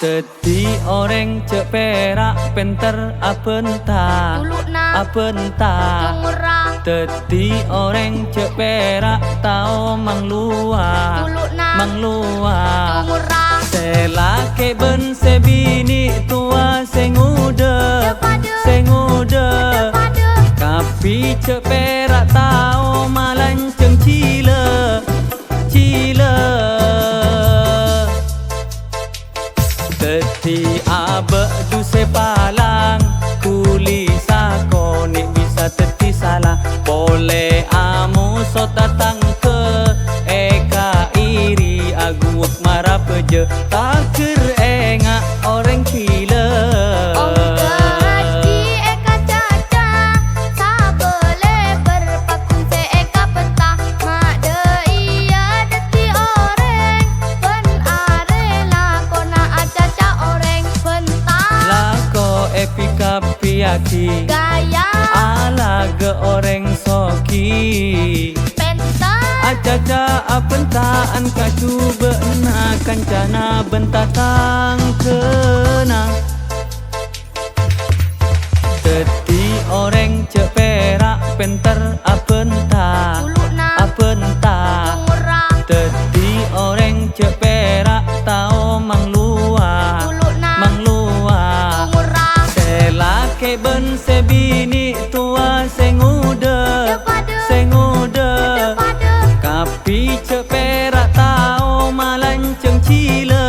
Teti orang cek perak penter apenta apenta. Teti orang cek perak tau manglua selake ben sebini tua sengude kapi cek perak tau malanceng cile Teti abe du sepalang kuli sakone bisa teti salah boleh amu so tatang ke eka iri aguak marah peje takir enga orang kila piaki gaya ala ge orang soki penta acaca apentaan kacu beena kancana bentatang kena teti orang cek perak penter apenta teti orang cek perak tau manglua selake ben sebini tua sengude kapi cek perak tau malanceng cile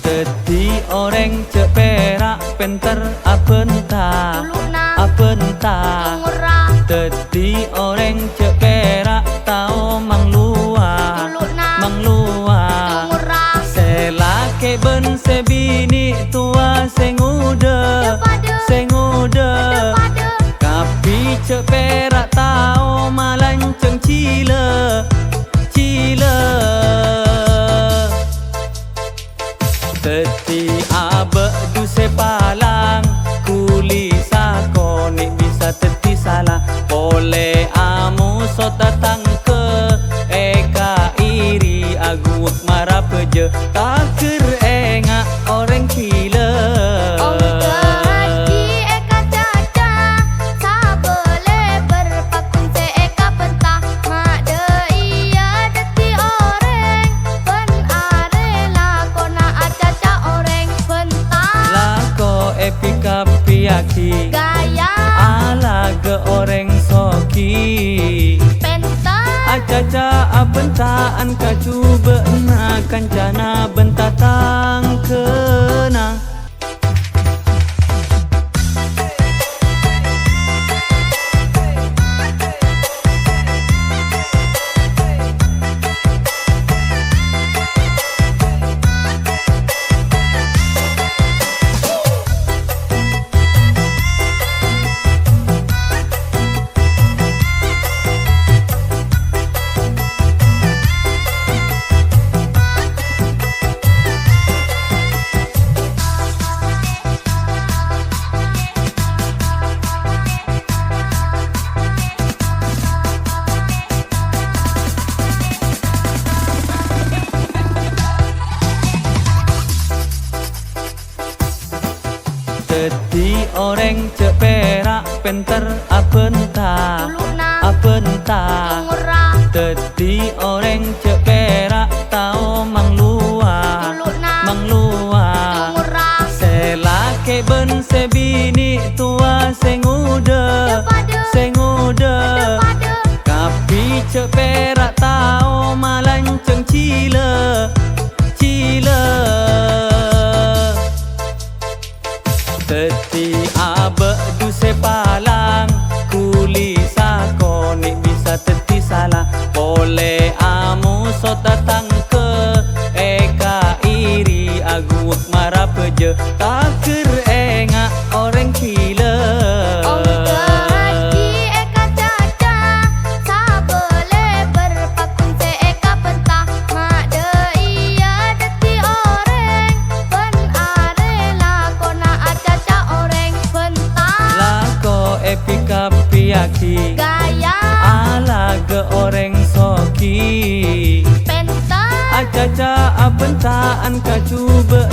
Teti orang cek perak penter apenta Teti orang cek perak tau manglua selake ben sebini tua sengude kapi cek perak tau malanceng cile Teti abe du sepalang kuli sakone bisa teti salah boleh amu so tatang ke eka iri aguak marah peje takir enga orang kila piaki gaya ala ge orang soki penta acaca apentaan kacu beena kancana bentatang kena Teti orang cek perak penter apenta Teti orang cek perak tau manglua selake ben sebini tua sengude kapi cek perak tau baca apentaan ka cuba